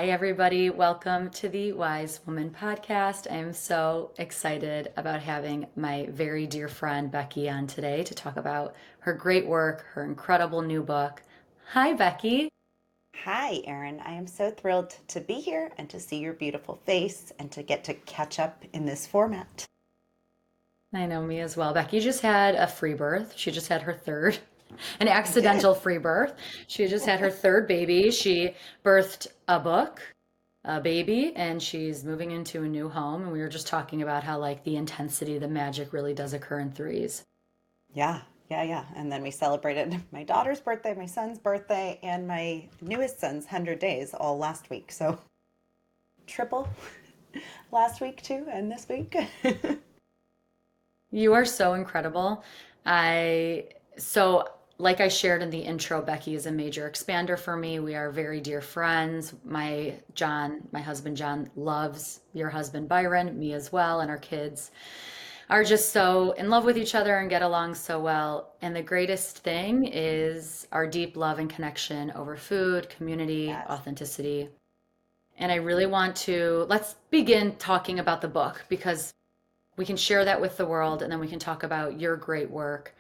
Hi, everybody. Welcome to the Wise Woman podcast. I am so excited about having my very dear friend Becki on today to talk about her great work, her incredible new book. Hi, Becki. Hi, Erin. I am so thrilled to be here and to see your beautiful face and to get to catch up in this format. I know, me as well. Becki just had a free birth. She just had her third, an I did. accidental free birth. She just had her third baby. She birthed a book, a baby, and she's moving into a new home. And we were just talking about how, like, the intensity, the magic really does occur in threes. Yeah. And then we celebrated my daughter's birthday, my son's birthday, and my newest son's 100 days all last week. So triple last week too, and this week. You are so incredible. I so like I shared in the intro, Becki is a major expander for me. We are very dear friends. My husband John loves your husband Byron, me as well, and our kids are just so in love with each other and get along so well. And the greatest thing is our deep love and connection over food, community, Yes. authenticity. And I really want to let's begin talking about the book because we can share that with the world and then we can talk about your great work.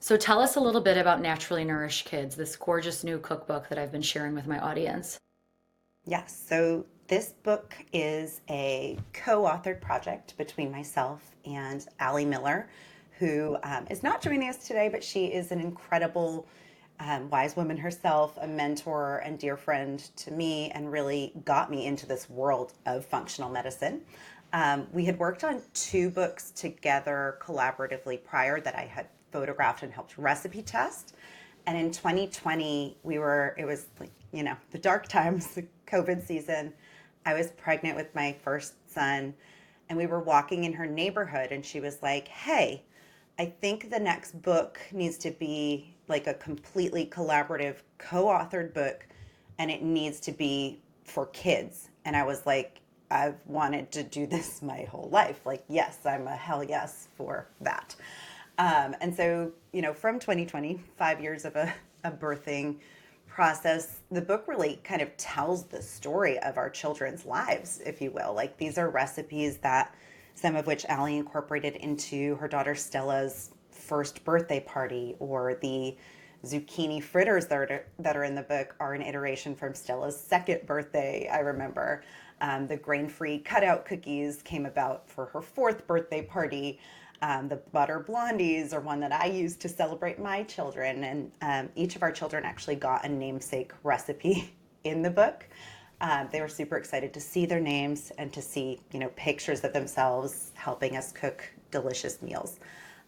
So tell us a little bit about Naturally Nourished Kids, this gorgeous new cookbook that I've been sharing with my audience. Yes. So this book is a co-authored project between myself and Allie Miller, who is not joining us today, but she is an incredible wise woman herself, a mentor and dear friend to me, and really got me into this world of functional medicine. We had worked on two books together collaboratively prior that I had photographed and helped recipe test. And in 2020, it was like, the dark times, the COVID season. I was pregnant with my first son, and we were walking in her neighborhood, and she was like, "Hey, I think the next book needs to be like a completely collaborative, co authored book, and it needs to be for kids." And I was like, "I've wanted to do this my whole life. Like, yes, I'm a hell yes for that." And so, from 2020, 5 years of a birthing process, the book really kind of tells the story of our children's lives, if you will. Like, these are recipes that some of which Allie incorporated into her daughter Stella's first birthday party, or the zucchini fritters that are in the book are an iteration from Stella's second birthday, I remember. The grain free cutout cookies came about for her fourth birthday party. The butter blondies are one that I used to celebrate my children. And each of our children actually got a namesake recipe in the book. They were super excited to see their names and to see, pictures of themselves helping us cook delicious meals.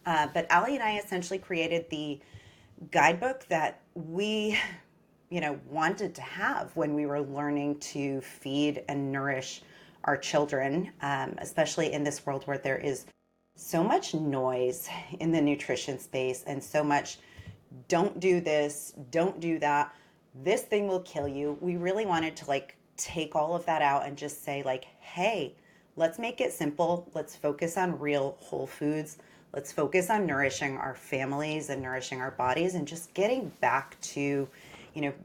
But Allie and I essentially created the guidebook that we, wanted to have when we were learning to feed and nourish our children, especially in this world where there is so much noise in the nutrition space and so much don't do this, don't do that, this thing will kill you. We really wanted to like take all of that out and just say like, hey, let's make it simple. Let's focus on real whole foods. Let's focus on nourishing our families and nourishing our bodies and just getting back to,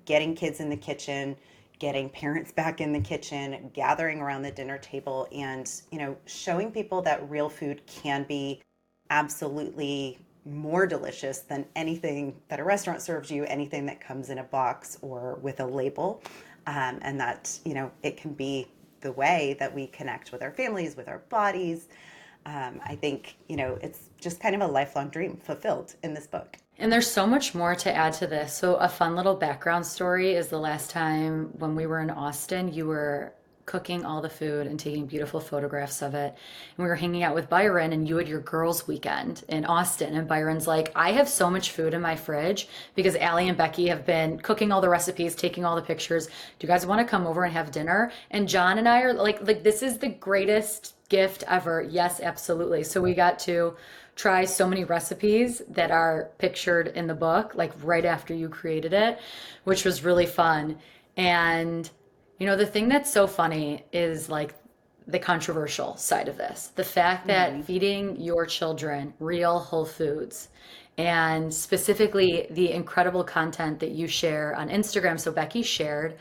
getting kids in the kitchen, getting parents back in the kitchen, gathering around the dinner table, and, showing people that real food can be absolutely more delicious than anything that a restaurant serves you, anything that comes in a box or with a label. And that, it can be the way that we connect with our families, with our bodies. I think, it's just kind of a lifelong dream fulfilled in this book. And there's so much more to add to this. So, a fun little background story is the last time when we were in Austin, you were cooking all the food and taking beautiful photographs of it. And we were hanging out with Byron, and you had your girls' weekend in Austin. And Byron's like, I have so much food in my fridge because Allie and Becki have been cooking all the recipes, taking all the pictures. Do you guys want to come over and have dinner? And John and I are like this is the greatest gift ever. Yes, absolutely. So we got to try so many recipes that are pictured in the book, like right after you created it, which was really fun. And the thing that's so funny is like the controversial side of this. The fact that Mhm. feeding your children real whole foods and specifically the incredible content that you share on Instagram. So Becki shared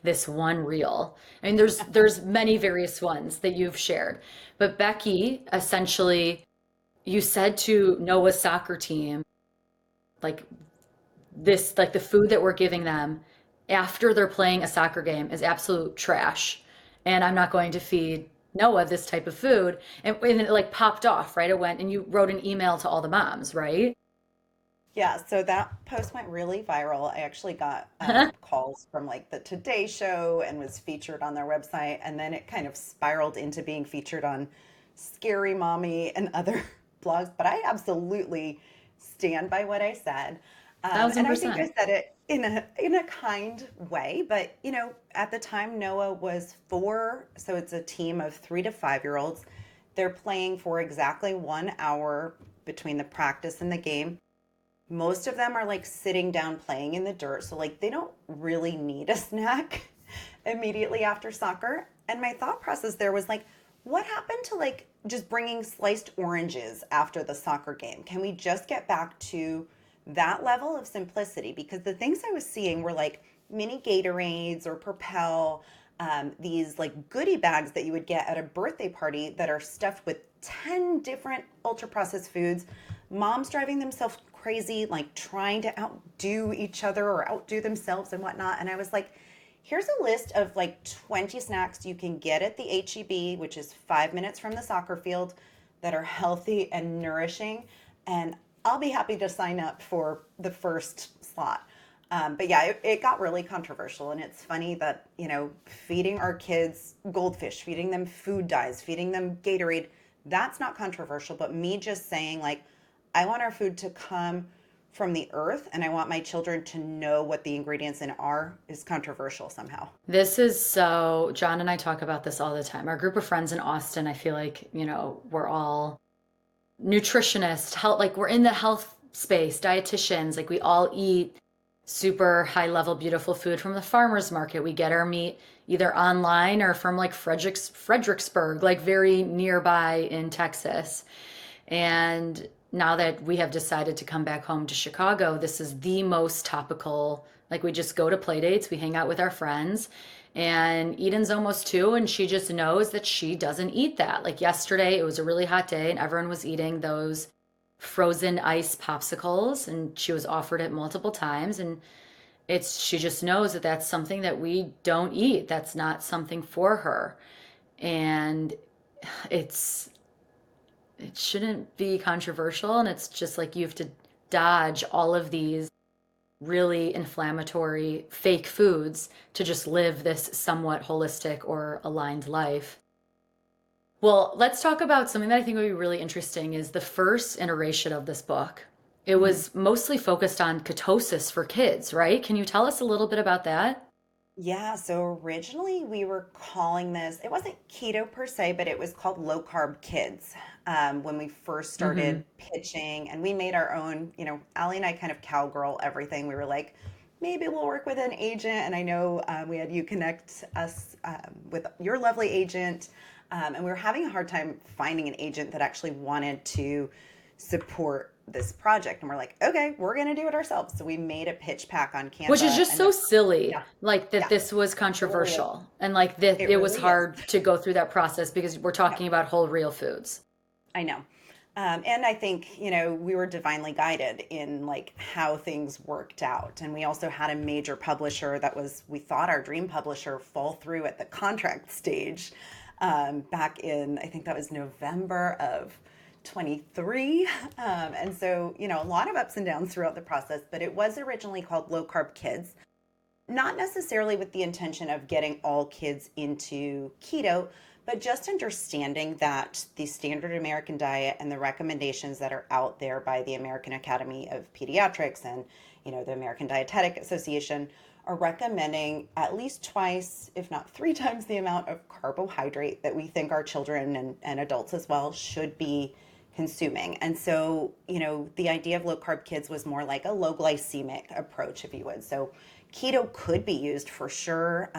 this one reel. I mean, there's many various ones that you've shared, but Becki essentially you said to Noah's soccer team, like this, like the food that we're giving them after they're playing a soccer game is absolute trash. And I'm not going to feed Noah this type of food. And it like popped off, right? It went and you wrote an email to all the moms, right? Yeah, so that post went really viral. I actually got calls from like the Today Show and was featured on their website. And then it kind of spiraled into being featured on Scary Mommy and other blogs. But I absolutely stand by what I said. Thousand And I think I percent. said it in a kind way. But, you know, at the time, Noah was 4. So it's a team of 3 to 5 year olds. They're playing for exactly 1 hour between the practice and the game. Most of them are like sitting down playing in the dirt. So, like, they don't really need a snack immediately after soccer. And my thought process there was like, what happened to like just bringing sliced oranges after the soccer game? Can we just get back to that level of simplicity? Because the things I was seeing were like mini Gatorades or Propel, these like goodie bags that you would get at a birthday party that are stuffed with 10 different ultra processed foods. Moms driving themselves crazy, like trying to outdo each other or outdo themselves and whatnot. And I was like, here's a list of like 20 snacks you can get at the HEB, which is 5 minutes from the soccer field, that are healthy and nourishing. And I'll be happy to sign up for the first slot. But yeah, it got really controversial. And it's funny that, you know, feeding our kids goldfish, feeding them food dyes, feeding them Gatorade, that's not controversial. But me just saying, like, I want our food to come from the earth and I want my children to know what the ingredients in are is controversial somehow. This is so, John and I talk about this all the time. Our group of friends in Austin, I feel like, we're all nutritionists, health, like we're in the health space, dietitians, like we all eat super high level, beautiful food from the farmer's market. We get our meat either online or from like Fredericksburg, like very nearby in Texas. And now that we have decided to come back home to Chicago, this is the most topical. Like we just go to play dates, we hang out with our friends, and Eden's almost 2, and she just knows that she doesn't eat that. Like yesterday, it was a really hot day, and everyone was eating those frozen ice popsicles, and she was offered it multiple times, and she just knows that that's something that we don't eat. That's not something for her, and it's it shouldn't be controversial, and it's just like you have to dodge all of these really inflammatory fake foods to just live this somewhat holistic or aligned life. Well, let's talk about something that I think would be really interesting is the first iteration of this book. It Mhm. was mostly focused on ketosis for kids, right? Can you tell us a little bit about that? Yeah, so originally we were calling this, it wasn't keto per se, but it was called low carb kids when we first Mm-hmm. started pitching. And we made our own, you know, Allie and I kind of cowgirl everything. We were like, maybe we'll work with an agent. And I know we had you connect us with your lovely agent. And we were having a hard time finding an agent that actually wanted to support this project. And we're like, okay, we're going to do it ourselves. So we made a pitch pack on Which is Canva. just And the, so silly, yeah, like that yeah. this was It really is. controversial and like that It it was really is. hard to go through that process because we're Yep, talking about whole real foods. I know. And I think, you know, we were divinely guided in like how things worked out. And we also had a major publisher that was, we thought our dream publisher fall through at the contract stage back in, I think that was November of 23. And so, you know, a lot of ups and downs throughout the process, but it was originally called Low Carb Kids. Not necessarily with the intention of getting all kids into keto, but just understanding that the standard American diet and the recommendations that are out there by the American Academy of Pediatrics and, you know, the American Dietetic Association are recommending at least twice, if not 3 times the amount of carbohydrate that we think our children and adults as well should be consuming. And so, the idea of low carb kids was more like a low glycemic approach, if you would. So, keto could be used for sure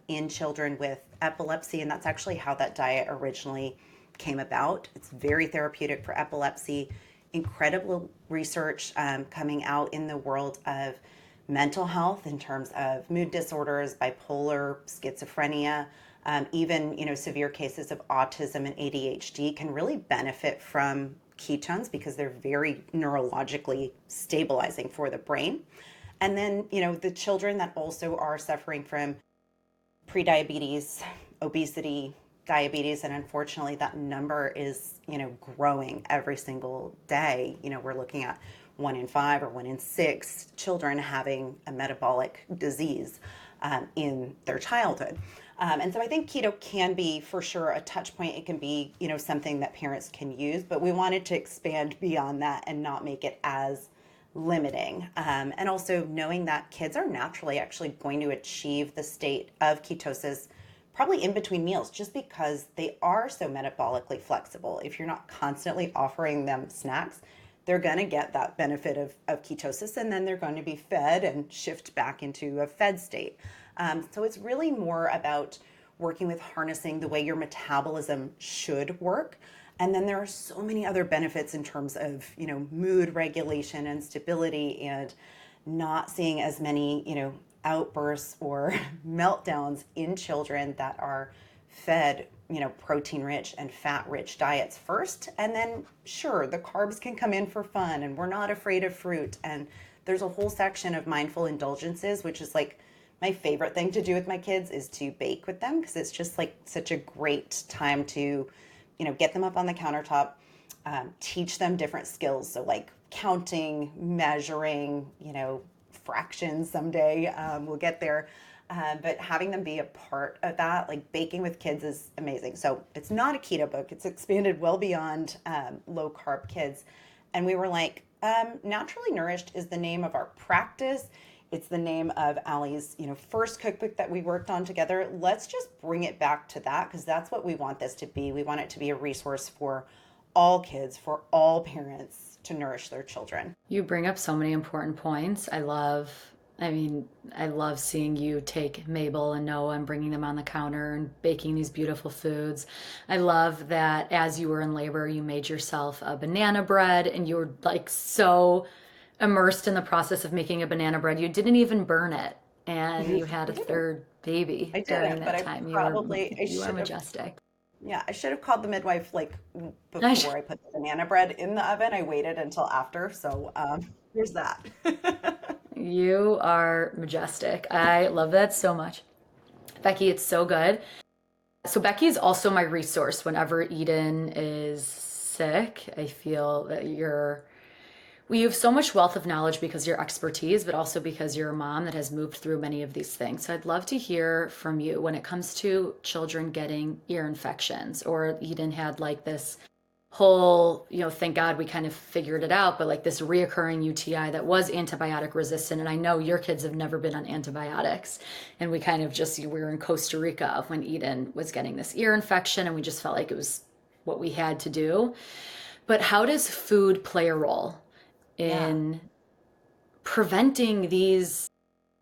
in children with epilepsy. And that's actually how that diet originally came about. It's very therapeutic for epilepsy. Incredible research coming out in the world of mental health in terms of mood disorders, bipolar, schizophrenia, even severe cases of autism and ADHD can really benefit from ketones because they're very neurologically stabilizing for the brain. And then the children that also are suffering from prediabetes, obesity, diabetes, and unfortunately that number is growing every single day. We're looking at 1 in 5 or 1 in 6 children having a metabolic disease in their childhood. And so I think keto can be for sure a touch point. It can be something that parents can use, but we wanted to expand beyond that and not make it as limiting. And also knowing that kids are naturally actually going to achieve the state of ketosis probably in between meals just because they are so metabolically flexible. If you're not constantly offering them snacks, they're going to get that benefit of ketosis, and then they're going to be fed and shift back into a fed state. So it's really more about working with harnessing the way your metabolism should work. And then there are so many other benefits in terms of, mood regulation and stability and not seeing as many, outbursts or meltdowns in children that are fed, protein rich and fat rich diets first. And then sure, the carbs can come in for fun and we're not afraid of fruit. And there's a whole section of mindful indulgences, which is like my favorite thing to do with my kids is to bake with them because it's just like such a great time to get them up on the countertop, teach them different skills. So like counting, measuring, fractions someday, we'll get there. But having them be a part of that, like baking with kids is amazing. So it's not a keto book. It's expanded well beyond low carb kids. And we were like, Naturally Nourished is the name of our practice. It's the name of Allie's, first cookbook that we worked on together. Let's just bring it back to that because that's what we want this to be. We want it to be a resource for all kids, for all parents to nourish their children. You bring up so many important points. I love seeing you take Mabel and Noah and bringing them on the counter and baking these beautiful foods. I love that as you were in labor, you made yourself a banana bread and you were like so immersed in the process of making a banana bread. You didn't even burn it. And you had a third baby I during didn't, but that I time. probably, I You are should have, majestic. yeah, I should have called the midwife like I sh- before I put the banana bread in the oven. I waited until after. So here's that. You are majestic. I love that so much. Becki, it's so good. So Becki is also my resource whenever Eden is sick. I feel that you have so much wealth of knowledge because of your expertise, but also because you're a mom that has moved through many of these things. So I'd love to hear from you when it comes to children getting ear infections, or Eden had like this whole, thank God we kind of figured it out, but like this reoccurring UTI that was antibiotic resistant. And I know your kids have never been on antibiotics. And we kind of we were in Costa Rica when Eden was getting this ear infection, and we just felt like it was what we had to do. But how does food play a role Yeah. in preventing these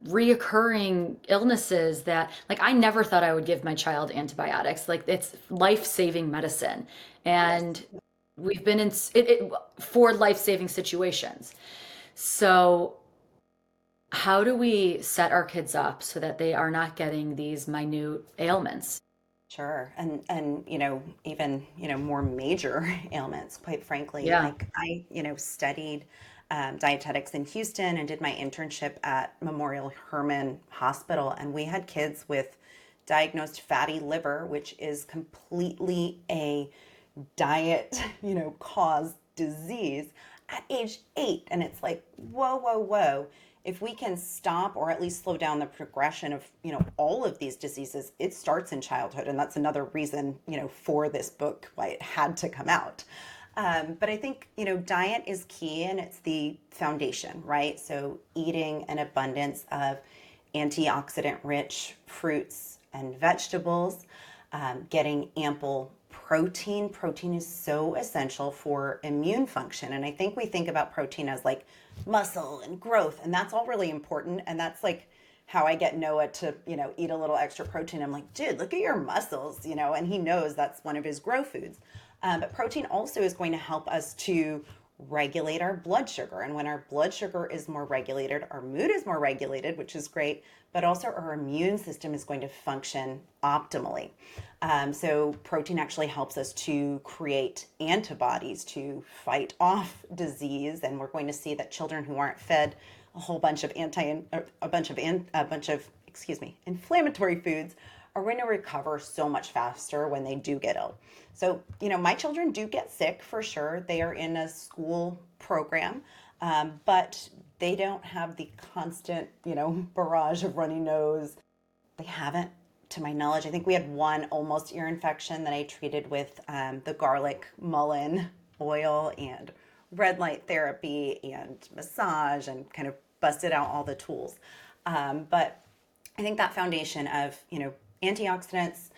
reoccurring illnesses that like I never thought I would give my child antibiotics. Like it's life-saving medicine. Yes. And we've been in for life-saving situations. So how do we set our kids up so that they are not getting these minute ailments? Sure. And even, more major ailments, quite frankly. Yeah. Like I, studied dietetics in Houston and did my internship at Memorial Hermann Hospital. And we had kids with diagnosed fatty liver, which is completely a diet, caused disease at age 8. And it's like, whoa, whoa, whoa. If we can stop or at least slow down the progression of, all of these diseases, it starts in childhood. And that's another reason, for this book, why it had to come out. But I think, diet is key and it's the foundation, right? So eating an abundance of antioxidant rich fruits and vegetables, getting ample Protein is so essential for immune function. And I think we think about protein as like muscle and growth, and that's all really important. And that's like how I get Noah to, eat a little extra protein. I'm like, dude, look at your muscles, and he knows that's one of his grow foods. But protein also is going to help us to regulate our blood sugar. And when our blood sugar is more regulated, our mood is more regulated, which is great, but also our immune system is going to function optimally. So protein actually helps us to create antibodies to fight off disease. And we're going to see that children who aren't fed a whole bunch of inflammatory foods are going to recover so much faster when they do get ill. So, my children do get sick for sure. They are in a school program, but they don't have the constant, barrage of runny nose. They haven't, to my knowledge. I think we had one almost ear infection that I treated with the garlic mullein oil and red light therapy and massage and kind of busted out all the tools. But I think that foundation of, antioxidants,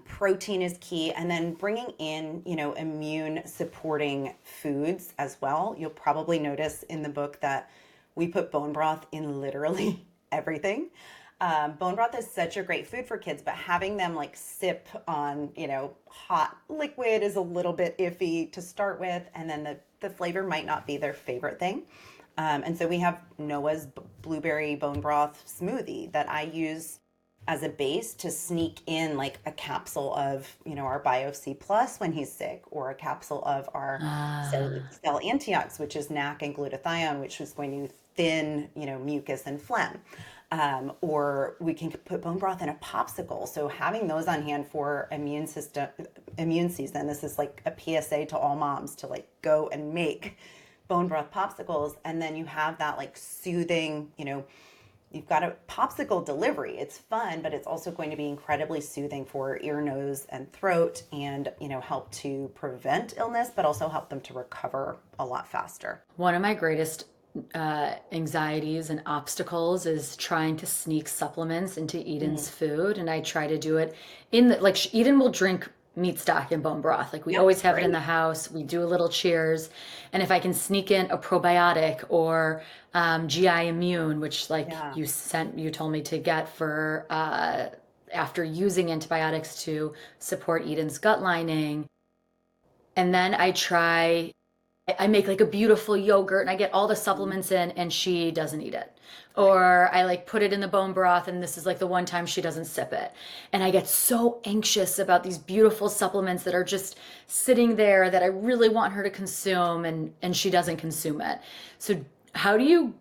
protein is key, and then bringing in, immune supporting foods as well. You'll probably notice in the book that we put bone broth in literally everything. Bone broth is such a great food for kids, but having them like sip on, hot liquid is a little bit iffy to start with. And then the flavor might not be their favorite thing. And so we have Noah's blueberry bone broth smoothie that I use as a base to sneak in like a capsule of, our Bio-C Plus when he's sick, or a capsule of our Cellular Antiox, which is NAC and glutathione, which is going to thin, mucus and phlegm. Or we can put bone broth in a popsicle. So having those on hand for immune season, this is like a PSA to all moms to like go and make bone broth popsicles. And then you have that like soothing, you've got a popsicle delivery. It's fun, but it's also going to be incredibly soothing for ear, nose, and throat, and, help to prevent illness, but also help them to recover a lot faster. One of my greatest anxieties and obstacles is trying to sneak supplements into Eden's food. And I try to do it Eden will drink meat stock and bone broth. Like we always have it in the house. We do a little cheers. And if I can sneak in a probiotic or GI Immune, which you told me to get for after using antibiotics to support Eden's gut lining. And then I make like a beautiful yogurt and I get all the supplements in and she doesn't eat it. Or I like put it in the bone broth and this is like the one time she doesn't sip it. And I get so anxious about these beautiful supplements that are just sitting there that I really want her to consume and she doesn't consume it. So how do you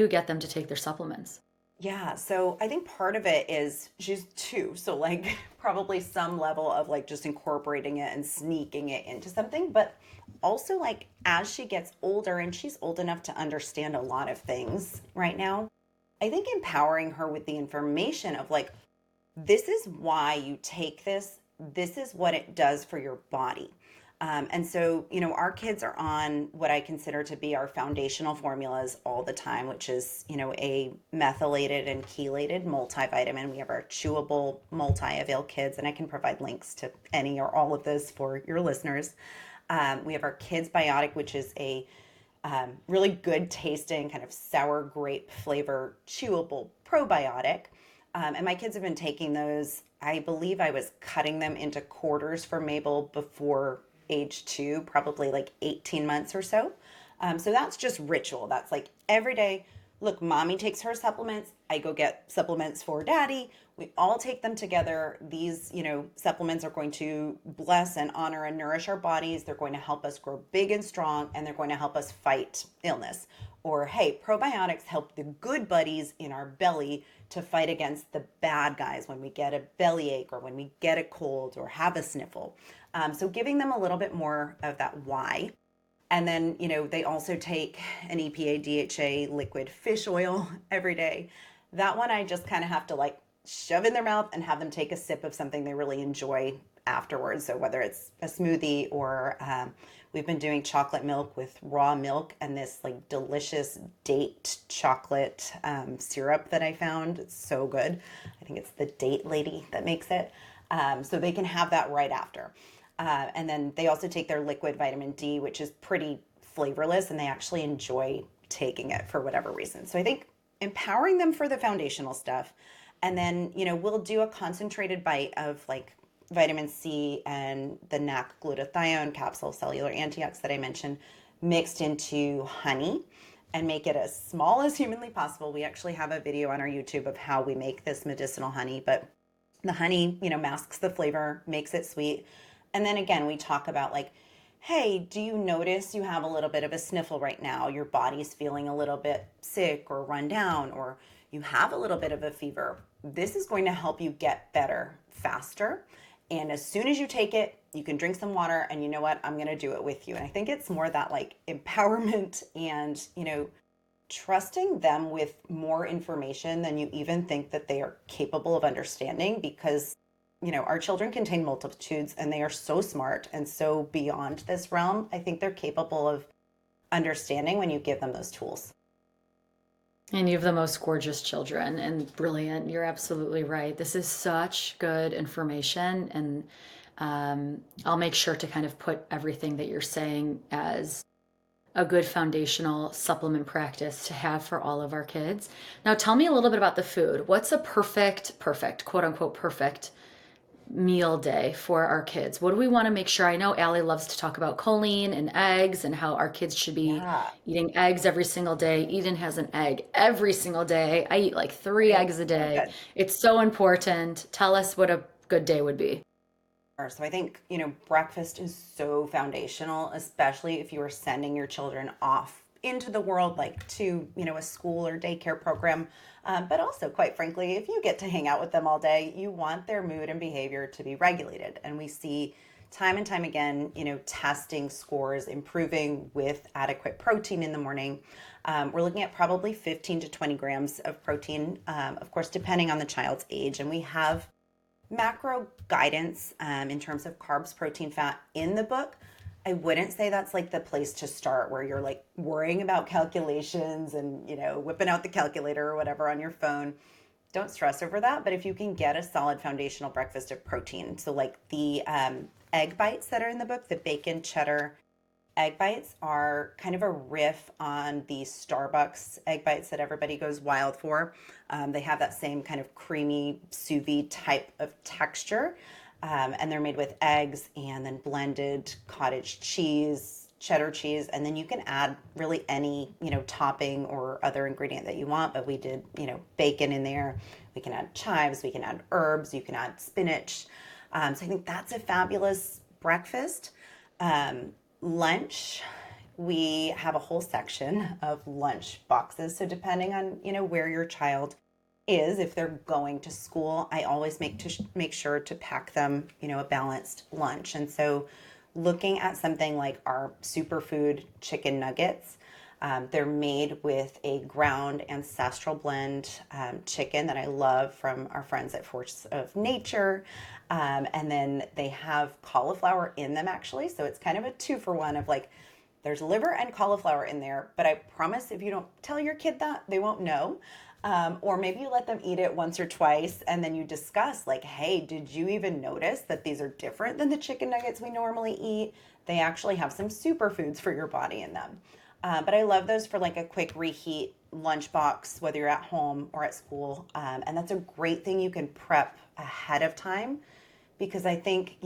get them to take their supplements? Yeah, so I think part of it is she's two. So like probably some level of like just incorporating it and sneaking it into something, but also like as she gets older and she's old enough to understand a lot of things right now, I think empowering her with the information of like, this is why you take this, this is what it does for your body. And so, our kids are on what I consider to be our foundational formulas all the time, which is, a methylated and chelated multivitamin. We have our chewable multi-avail kids, and I can provide links to any or all of this for your listeners. We have our Kids Biotic, which is a really good tasting kind of sour grape flavor chewable probiotic. And my kids have been taking those. I believe I was cutting them into quarters for Mabel before age 2, probably like 18 months or so. So that's just ritual. That's like every day, look, mommy takes her supplements. I go get supplements for daddy. We all take them together. These, supplements are going to bless and honor and nourish our bodies. They're going to help us grow big and strong, and they're going to help us fight illness. Or, hey, probiotics help the good buddies in our belly to fight against the bad guys when we get a bellyache or when we get a cold or have a sniffle. So giving them a little bit more of that why. And then, they also take an EPA DHA liquid fish oil every day. That one I just kind of have to like shove in their mouth and have them take a sip of something they really enjoy afterwards. So whether it's a smoothie or we've been doing chocolate milk with raw milk and this like delicious date chocolate syrup that I found. It's so good. I think it's the Date Lady that makes it. So they can have that right after. And then they also take their liquid vitamin D, which is pretty flavorless, and they actually enjoy taking it for whatever reason. So I think empowering them for the foundational stuff. And then, we'll do a concentrated bite of like vitamin C and the NAC glutathione capsule, cellular antiox that I mentioned, mixed into honey and make it as small as humanly possible. We actually have a video on our YouTube of how we make this medicinal honey, but the honey, masks the flavor, makes it sweet. And then again, we talk about like, hey, do you notice you have a little bit of a sniffle right now? Your body's feeling a little bit sick or run down, or you have a little bit of a fever. This is going to help you get better faster. And as soon as you take it, you can drink some water, and you know what? I'm going to do it with you. And I think it's more that like empowerment and, trusting them with more information than you even think that they are capable of understanding, because our children contain multitudes and they are so smart and so beyond this realm. I think they're capable of understanding when you give them those tools. And you have the most gorgeous children and brilliant. You're absolutely right. This is such good information. And I'll make sure to kind of put everything that you're saying as a good foundational supplement practice to have for all of our kids. Now, tell me a little bit about the food. What's a perfect, quote unquote, perfect meal day for our kids? What do we want to make sure? I know Allie loves to talk about choline and eggs and how our kids should be Yeah. eating eggs every single day. Eden has an egg every single day. I eat like 3 eggs a So day. good. It's so important. Tell us what a good day would be. So I think, breakfast is so foundational, especially if you are sending your children off into the world, like to, a school or daycare program. But also, quite frankly, if you get to hang out with them all day, you want their mood and behavior to be regulated. And we see time and time again, testing scores improving with adequate protein in the morning. We're looking at probably 15 to 20 grams of protein, of course, depending on the child's age. And we have macro guidance in terms of carbs, protein, fat in the book. I wouldn't say that's like the place to start where you're like worrying about calculations and, whipping out the calculator or whatever on your phone. Don't stress over that. But if you can get a solid foundational breakfast of protein, so like the egg bites that are in the book, the bacon cheddar egg bites are kind of a riff on the Starbucks egg bites that everybody goes wild for. They have that same kind of creamy sous vide type of texture. And they're made with eggs and then blended cottage cheese, cheddar cheese, and then you can add really any, topping or other ingredient that you want. But we did, bacon in there. We can add chives, we can add herbs, you can add spinach. So I think that's a fabulous breakfast. Lunch, we have a whole section of lunch boxes. So depending on, where your child is, if they're going to school, I always make sure to pack them, a balanced lunch. And so looking at something like our superfood chicken nuggets, they're made with a ground ancestral blend chicken that I love from our friends at Force of Nature. And then they have cauliflower in them actually. So it's kind of a 2-for-1 of like, there's liver and cauliflower in there, but I promise if you don't tell your kid that, they won't know. Or maybe you let them eat it once or twice and then you discuss like, hey, did you even notice that these are different than the chicken nuggets we normally eat? They actually have some superfoods for your body in them. But I love those for like a quick reheat lunchbox, whether you're at home or at school. And that's a great thing you can prep ahead of time because I think,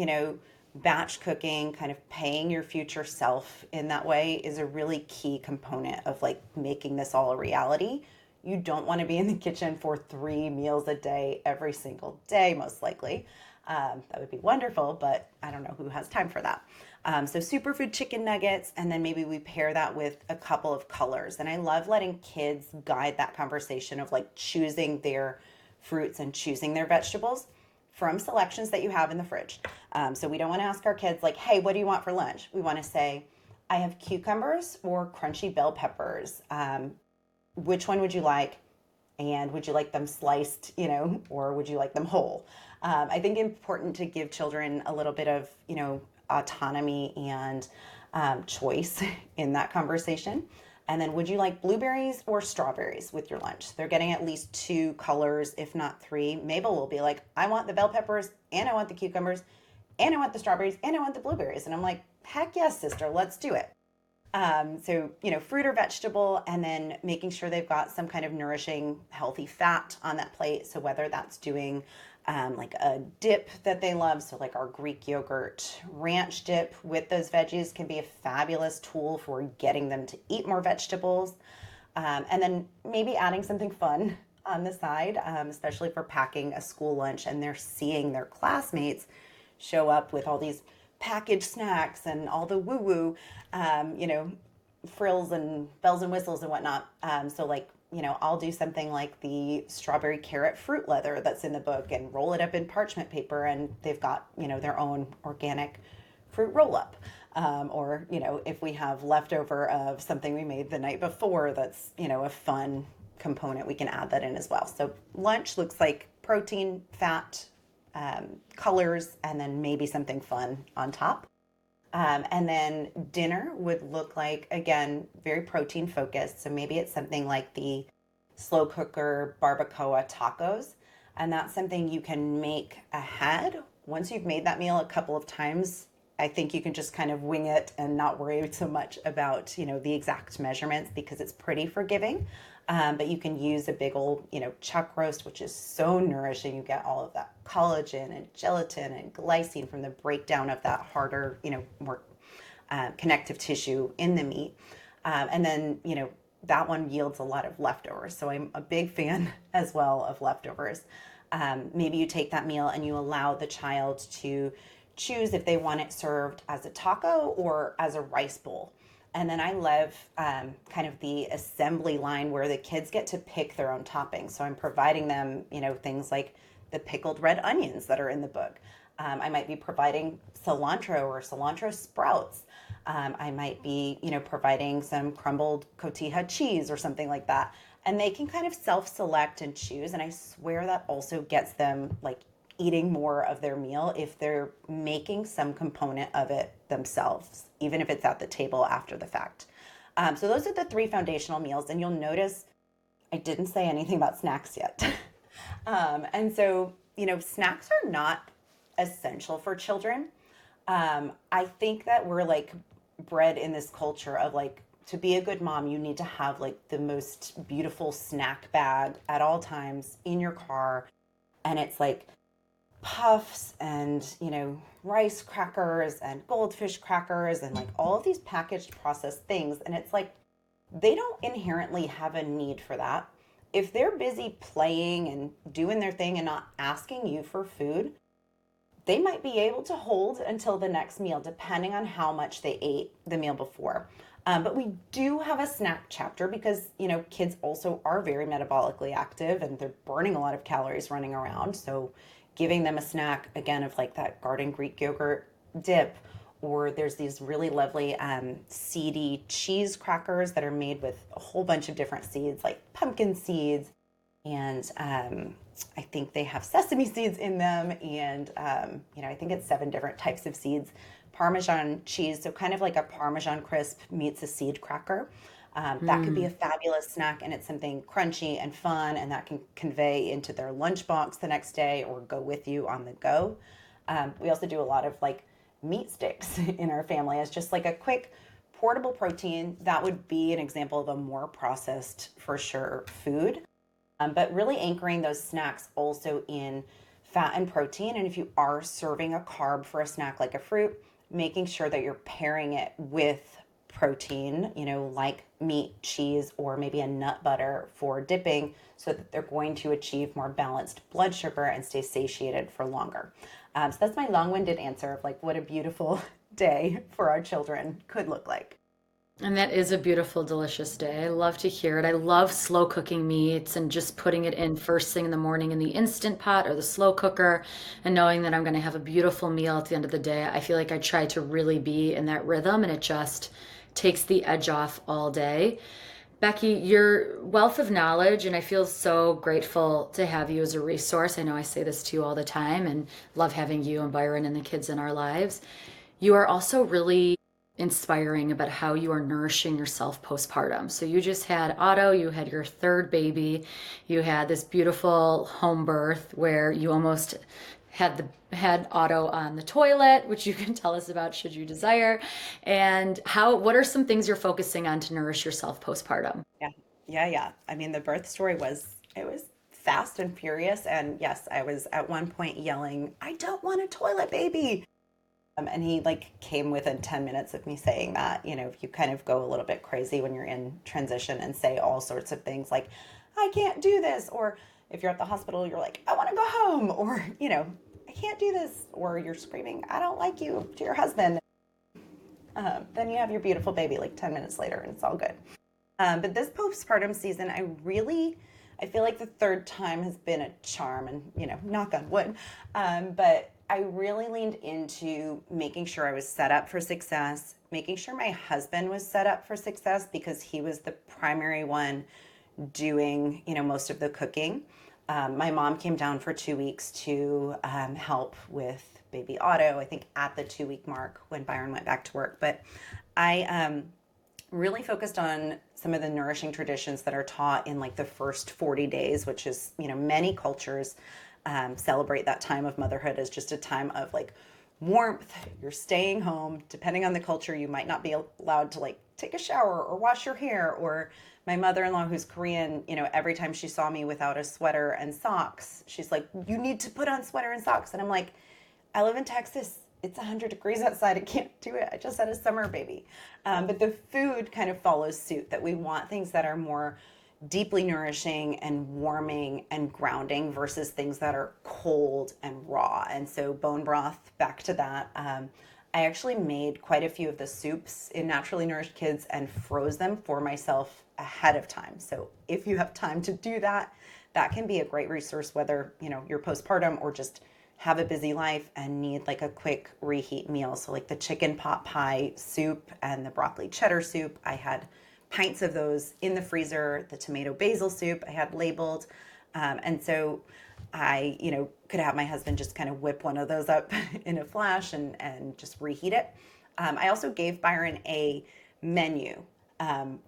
batch cooking, kind of paying your future self in that way is a really key component of like making this all a reality. You don't want to be in the kitchen for 3 meals a day every single day, most likely. That would be wonderful, but I don't know who has time for that. So superfood chicken nuggets, and then maybe we pair that with a couple of colors. And I love letting kids guide that conversation of like choosing their fruits and choosing their vegetables from selections that you have in the fridge. So we don't want to ask our kids like, hey, what do you want for lunch? We want to say, I have cucumbers or crunchy bell peppers. Which one would you like? And would you like them sliced, or would you like them whole? I think important to give children a little bit of, autonomy and choice in that conversation. And then would you like blueberries or strawberries with your lunch? They're getting at least 2 colors, if not 3. Mabel will be like, I want the bell peppers and I want the cucumbers and I want the strawberries, and I want the blueberries. And I'm like, heck yes, sister, let's do it. So, fruit or vegetable, and then making sure they've got some kind of nourishing, healthy fat on that plate. So, whether that's doing like a dip that they love, so like our Greek yogurt ranch dip with those veggies can be a fabulous tool for getting them to eat more vegetables. And then maybe adding something fun on the side, especially for packing a school lunch and they're seeing their classmates show up with all these packaged snacks and all the woo woo, um, you know, frills and bells and whistles and whatnot. So, like, I'll do something like the strawberry carrot fruit leather that's in the book and roll it up in parchment paper, and they've got, their own organic fruit roll up. Or, if we have leftover of something we made the night before that's, a fun component, we can add that in as well. So lunch looks like protein, fat, colors, and then maybe something fun on top. And then dinner would look like, again, very protein focused. So maybe it's something like the slow cooker barbacoa tacos. And that's something you can make ahead. Once you've made that meal a couple of times, I think you can just kind of wing it and not worry so much about, the exact measurements because it's pretty forgiving. But you can use a big old, chuck roast, which is so nourishing. You get all of that collagen and gelatin and glycine from the breakdown of that harder, more connective tissue in the meat. And then, that one yields a lot of leftovers. So I'm a big fan as well of leftovers. Maybe you take that meal and you allow the child to choose if they want it served as a taco or as a rice bowl. And then I love kind of the assembly line where the kids get to pick their own toppings. So I'm providing them, things like the pickled red onions that are in the book. I might be providing cilantro or cilantro sprouts. I might be, providing some crumbled cotija cheese or something like that. And they can kind of self-select and choose. And I swear that also gets them like eating more of their meal if they're making some component of it themselves, even if it's at the table after the fact. So those are the three foundational meals. And you'll notice I didn't say anything about snacks yet. And so, snacks are not essential for children. I think that we're like bred in this culture of like, to be a good mom, you need to have like the most beautiful snack bag at all times in your car. And it's like puffs and, rice crackers and goldfish crackers and like all of these packaged processed things. And it's like, they don't inherently have a need for that. If they're busy playing and doing their thing and not asking you for food, they might be able to hold until the next meal, depending on how much they ate the meal before. But we do have a snack chapter because, kids also are very metabolically active and they're burning a lot of calories running around. So giving them a snack, again, of like that garden Greek yogurt dip, or there's these really lovely seedy cheese crackers that are made with a whole bunch of different seeds, like pumpkin seeds, and I think they have sesame seeds in them, and I think it's 7 different types of seeds. Parmesan cheese, so kind of like a Parmesan crisp meets a seed cracker. That could be a fabulous snack, and it's something crunchy and fun, and that can convey into their lunchbox the next day or go with you on the go. We also do a lot of like meat sticks in our family as just like a quick portable protein. That would be an example of a more processed, for sure, food. But really anchoring those snacks also in fat and protein. And if you are serving a carb for a snack like a fruit, making sure that you're pairing it with protein, like meat, cheese, or maybe a nut butter for dipping so that they're going to achieve more balanced blood sugar and stay satiated for longer. So that's my long-winded answer of like what a beautiful day for our children could look like. And that is a beautiful, delicious day. I love to hear it. I love slow cooking meats and just putting it in first thing in the morning in the Instant Pot or the slow cooker and knowing that I'm going to have a beautiful meal at the end of the day. I feel like I try to really be in that rhythm and it just takes the edge off all day. Becki, your wealth of knowledge, and I feel so grateful to have you as a resource. I know I say this to you all the time and love having you and Byron and the kids in our lives. You are also really inspiring about how you are nourishing yourself postpartum. So you just had Otto, you had your third baby, you had this beautiful home birth where you almost had Otto on the toilet, which you can tell us about should you desire. And what are some things you're focusing on to nourish yourself postpartum? Yeah. Yeah, yeah. I mean, the birth story it was fast and furious. And yes, I was at one point yelling, I don't want a toilet baby. And he like came within 10 minutes of me saying that. You kind of go a little bit crazy when you're in transition and say all sorts of things like, I can't do this. Or if you're at the hospital, you're like, I want to go home. Or, I can't do this. Or you're screaming, I don't like you to your husband. Then you have your beautiful baby like 10 minutes later and it's all good. But this postpartum season, I feel like the third time has been a charm and, knock on wood. But I really leaned into making sure I was set up for success, making sure my husband was set up for success because he was the primary one doing, most of the cooking. My mom came down for 2 weeks to help with baby Otto, I think at the 2 week mark when Byron went back to work. But I really focused on some of the nourishing traditions that are taught in like the first 40 days, which is, many cultures celebrate that time of motherhood as just a time of like warmth. You're staying home. Depending on the culture, you might not be allowed to like take a shower or wash your hair. Or my mother-in-law, who's Korean, every time she saw me without a sweater and socks, she's like, you need to put on sweater and socks. And I'm like, I live in Texas. It's 100 degrees outside. I can't do it. I just had a summer baby. But the food kind of follows suit, that we want things that are more deeply nourishing and warming and grounding versus things that are cold and raw. And so bone broth, back to that. I actually made quite a few of the soups in Naturally Nourished Kids and froze them for myself ahead of time. So if you have time to do that, that can be a great resource, whether, you're postpartum or just have a busy life and need like a quick reheat meal. So like the chicken pot pie soup and the broccoli cheddar soup, I had pints of those in the freezer. The tomato basil soup I had labeled. And so I, could have my husband just kind of whip one of those up in a flash and just reheat it. I also gave Byron a menu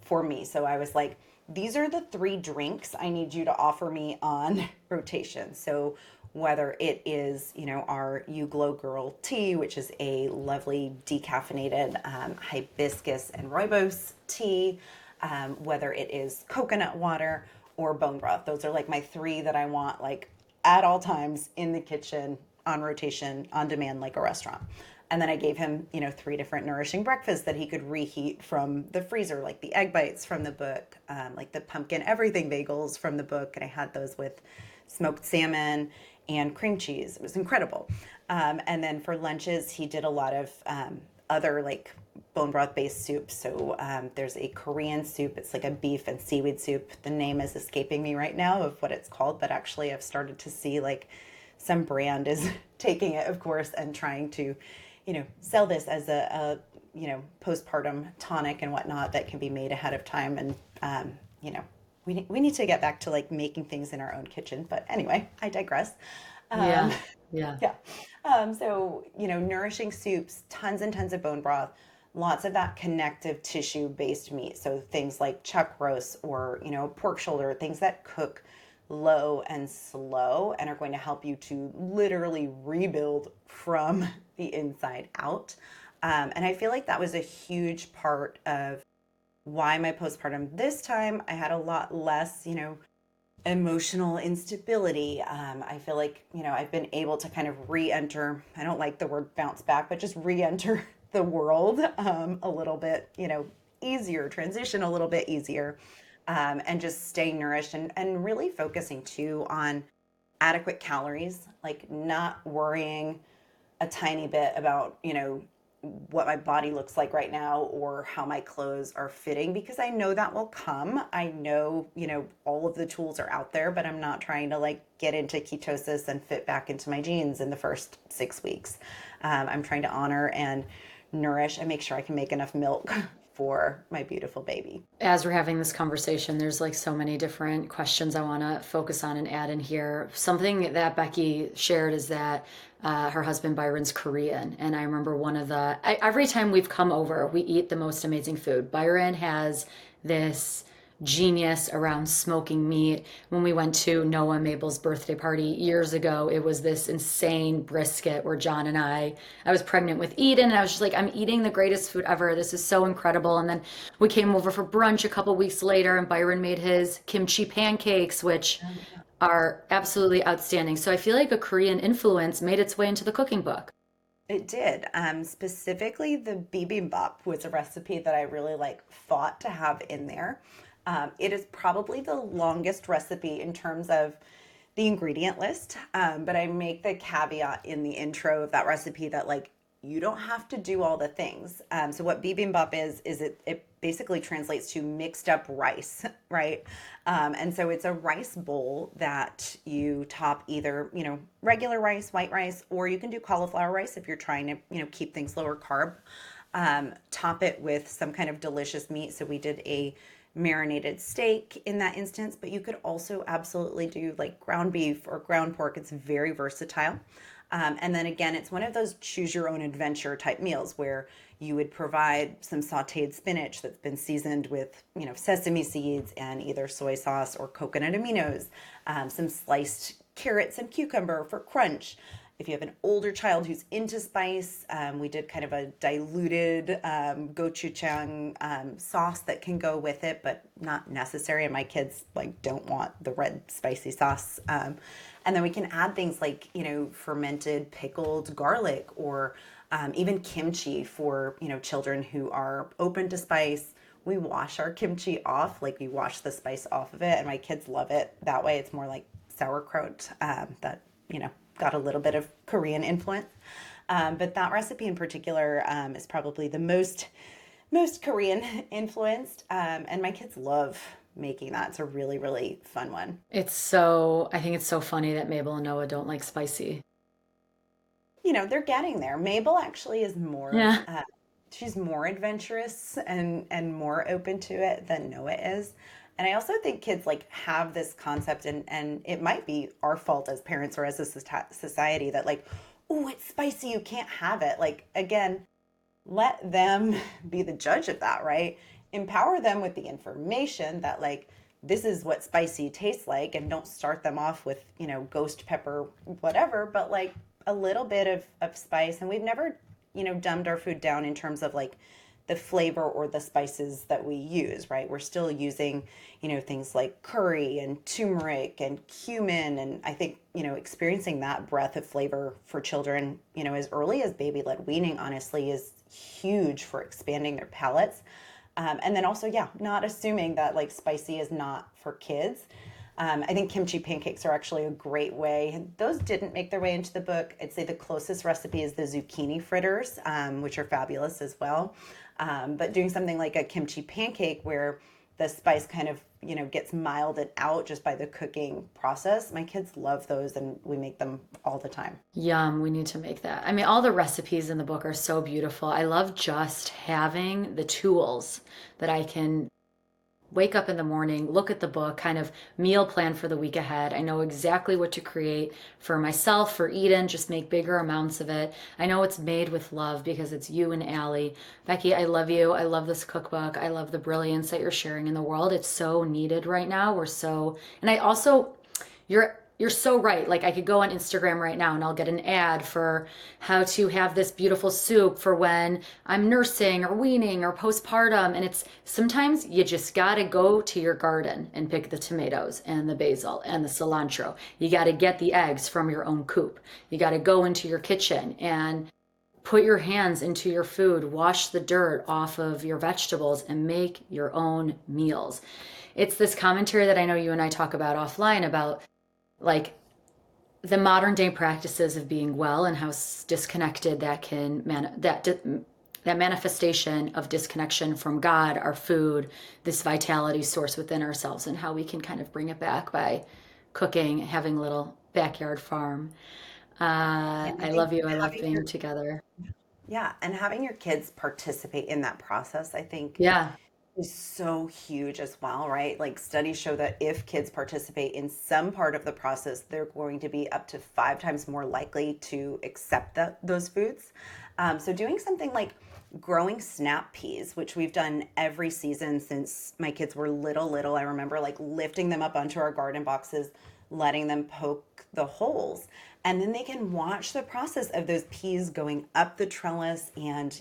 for me. So I was like, these are the 3 drinks I need you to offer me on rotation. So whether it is, our You Glow Girl tea, which is a lovely decaffeinated hibiscus and rooibos tea, whether it is coconut water or bone broth. Those are like my 3 that I want like at all times in the kitchen, on rotation, on demand, like a restaurant. And then I gave him, 3 different nourishing breakfasts that he could reheat from the freezer, like the egg bites from the book, like the pumpkin everything bagels from the book. And I had those with smoked salmon and cream cheese. It was incredible. And then for lunches, he did a lot of other like bone broth based soups. So there's a Korean soup. It's like a beef and seaweed soup. The name is escaping me right now of what it's called, but actually I've started to see like some brand is taking it, of course, and trying to, sell this as a postpartum tonic and whatnot that can be made ahead of time. And, we need to get back to like making things in our own kitchen. But anyway, I digress. Um, Yeah, yeah. yeah. So, nourishing soups, tons and tons of bone broth, lots of that connective tissue based meat. So things like chuck roast or, pork shoulder, things that cook low and slow and are going to help you to literally rebuild from the inside out. And I feel like that was a huge part of why my postpartum this time I had a lot less, emotional instability. I feel like, I've been able to kind of re-enter, I don't like the word bounce back, but just re-enter the world a little bit, easier, transition a little bit easier, and just stay nourished and really focusing too on adequate calories, like not worrying a tiny bit about, what my body looks like right now or how my clothes are fitting because I know that will come. I know, all of the tools are out there, but I'm not trying to like get into ketosis and fit back into my jeans in the first 6 weeks. I'm trying to honor and nourish and make sure I can make enough milk for my beautiful baby. As we're having this conversation, there's like so many different questions I want to focus on and add in here. Something that Becki shared is that her husband Byron's Korean. And I remember every time we've come over, we eat the most amazing food. Byron has this genius around smoking meat. When we went to Noah Mabel's birthday party years ago, it was this insane brisket where John and I was pregnant with Eden, and I was just like, I'm eating the greatest food ever. This is so incredible. And then we came over for brunch a couple weeks later, and Byron made his kimchi pancakes, which Oh, yeah. are absolutely outstanding. So I feel like a Korean influence made its way into the cooking book. It did. Specifically, the bibimbap was a recipe that I really like fought to have in there. It is probably the longest recipe in terms of the ingredient list, but I make the caveat in the intro of that recipe that like you don't have to do all the things. So what bibimbap is it basically translates to mixed up rice, right? And so it's a rice bowl that you top either, regular rice, white rice, or you can do cauliflower rice if you're trying to, keep things lower carb. Top it with some kind of delicious meat. So we did a marinated steak in that instance, but you could also absolutely do like ground beef or ground pork. It's very versatile. And then again, it's one of those choose your own adventure type meals where you would provide some sauteed spinach that's been seasoned with, sesame seeds and either soy sauce or coconut aminos, some sliced carrots and cucumber for crunch. If you have an older child who's into spice, we did kind of a diluted gochujang sauce that can go with it, but not necessary. And my kids like don't want the red spicy sauce. And then we can add things like fermented pickled garlic or even kimchi for children who are open to spice. We wash our kimchi off, like we wash the spice off of it, and my kids love it that way. It's more like sauerkraut that got a little bit of Korean influence. But that recipe in particular is probably the most Korean influenced, and my kids love making that. It's a really, really fun one. I think it's so funny that Mabel and Noah don't like spicy. They're getting there. Mabel actually is more, Yeah. she's more adventurous and more open to it than Noah is. And I also think kids like have this concept, and it might be our fault as parents or as a society that like, oh, it's spicy, you can't have it. Like again, let them be the judge of that, right? Empower them with the information that like this is what spicy tastes like, and don't start them off with, ghost pepper, whatever, but like a little bit of spice. And we've never, dumbed our food down in terms of like the flavor or the spices that we use, right? We're still using, things like curry and turmeric and cumin. And I think, experiencing that breadth of flavor for children, as early as baby led weaning, honestly, is huge for expanding their palates. And then also, yeah, not assuming that like spicy is not for kids. I think kimchi pancakes are actually a great way. Those didn't make their way into the book. I'd say the closest recipe is the zucchini fritters, which are fabulous as well. But doing something like a kimchi pancake where the spice kind of, gets milded out just by the cooking process. My kids love those and we make them all the time. Yum, we need to make that. I mean, all the recipes in the book are so beautiful. I love just having the tools that I can wake up in the morning, look at the book, kind of meal plan for the week ahead. I know exactly what to create for myself, for Eden, just make bigger amounts of it. I know it's made with love because it's you and Allie. Becki, I love you. I love this cookbook. I love the brilliance that you're sharing in the world. It's so needed right now. And I also, you're so right. Like I could go on Instagram right now and I'll get an ad for how to have this beautiful soup for when I'm nursing or weaning or postpartum. And it's sometimes you just got to go to your garden and pick the tomatoes and the basil and the cilantro. You got to get the eggs from your own coop. You got to go into your kitchen and put your hands into your food, wash the dirt off of your vegetables, and make your own meals. It's this commentary that I know you and I talk about offline about like the modern day practices of being well and how disconnected that that manifestation of disconnection from God, our food, this vitality source within ourselves, and how we can kind of bring it back by cooking, having a little backyard farm. And I I think love you. I love having your being together. Yeah, and having your kids participate in that process, I think, Yeah. is so huge as well, right? Like studies show that if kids participate in some part of the process, they're going to be up to 5 times more likely to accept those foods. So doing something like growing snap peas, which we've done every season since my kids were little. I remember like lifting them up onto our garden boxes, letting them poke the holes. And then they can watch the process of those peas going up the trellis. And,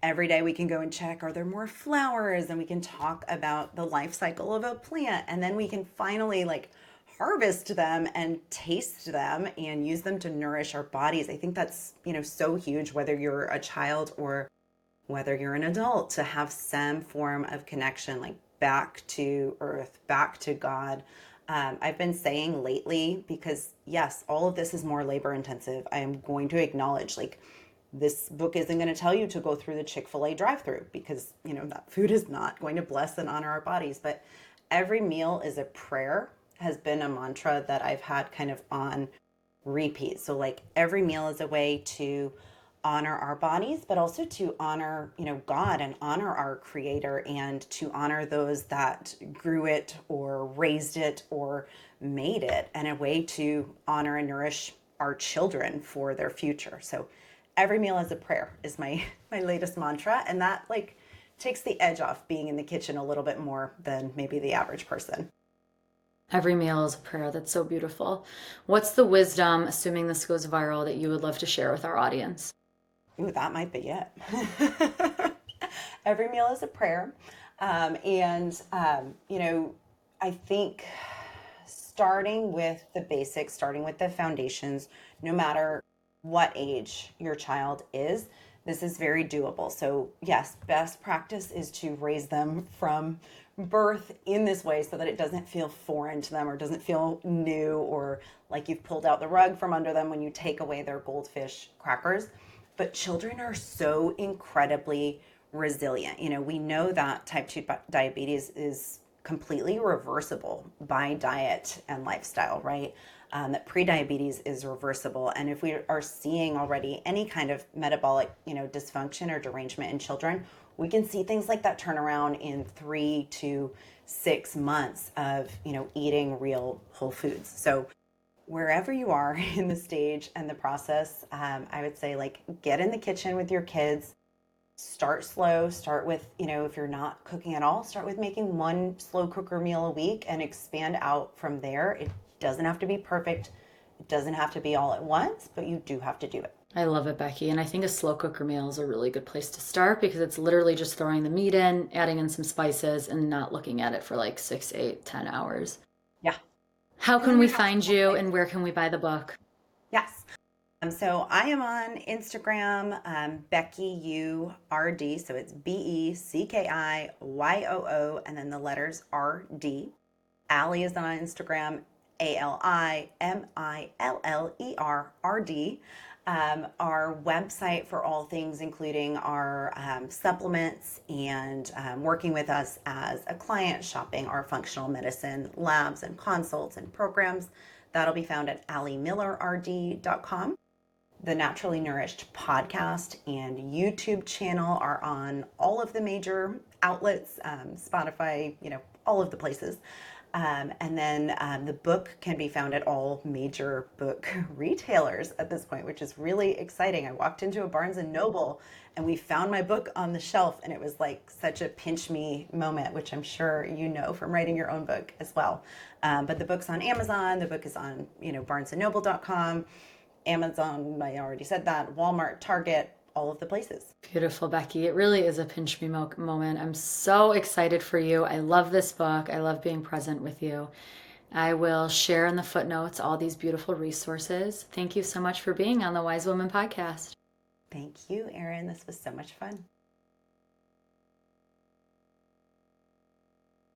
every day we can go and check, are there more flowers? And we can talk about the life cycle of a plant. And then we can finally like harvest them and taste them and use them to nourish our bodies. I think that's, so huge, whether you're a child or whether you're an adult, to have some form of connection, like back to earth, back to God. I've been saying lately, because yes, all of this is more labor intensive. I am going to acknowledge, like, this book isn't going to tell you to go through the Chick-fil-A drive-through, because, that food is not going to bless and honor our bodies. But every meal is a prayer has been a mantra that I've had kind of on repeat. So like every meal is a way to honor our bodies, but also to honor, God, and honor our creator, and to honor those that grew it or raised it or made it, and a way to honor and nourish our children for their future. So every meal is a prayer is my my latest mantra, and that like takes the edge off being in the kitchen a little bit more than maybe the average person. Every meal is a prayer. That's so beautiful. What's the wisdom, assuming this goes viral, that you would love to share with our audience? Ooh, that might be it. Every meal is a prayer. I think starting with the basics, starting with the foundations, no matter what age your child is, this is very doable. So, yes, best practice is to raise them from birth in this way so that it doesn't feel foreign to them or doesn't feel new or like you've pulled out the rug from under them when you take away their goldfish crackers. But children are so incredibly resilient. We know that type 2 diabetes is completely reversible by diet and lifestyle, right? That prediabetes is reversible. And if we are seeing already any kind of metabolic, dysfunction or derangement in children, we can see things like that turn around in 3 to 6 months of, eating real whole foods. So wherever you are in the stage and the process, I would say like get in the kitchen with your kids. Start slow. Start with, if you're not cooking at all, start with making one slow cooker meal a week and expand out from there. It doesn't have to be perfect. It doesn't have to be all at once, but you do have to do it. I love it, Becki. And I think a slow cooker meal is a really good place to start because it's literally just throwing the meat in, adding in some spices, and not looking at it for like 6, 8, 10 hours. Yeah. How And can then we we have find you and where can we buy the book? yes. So I am on Instagram, Becki URD. So it's BECKIYOO, and then the letters RD. Allie is on Instagram, ALIMILLERRD. Our website for all things, including our supplements and working with us as a client, shopping our functional medicine labs and consults and programs, that'll be found at alliemillerrd.com. The Naturally Nourished podcast and YouTube channel are on all of the major outlets, Spotify, all of the places. And then the book can be found at all major book retailers at this point, which is really exciting. I walked into a Barnes and Noble and we found my book on the shelf, and it was like such a pinch me moment, which I'm sure you know from writing your own book as well. But the book's on Amazon. The book is on, barnesandnoble.com. Amazon, I already said that, Walmart, Target, all of the places. Beautiful, Becki. It really is a pinch me moment. I'm so excited for you. I love this book. I love being present with you. I will share in the footnotes all these beautiful resources. Thank you so much for being on the Wise Woman podcast. Thank you, Erin. This was so much fun.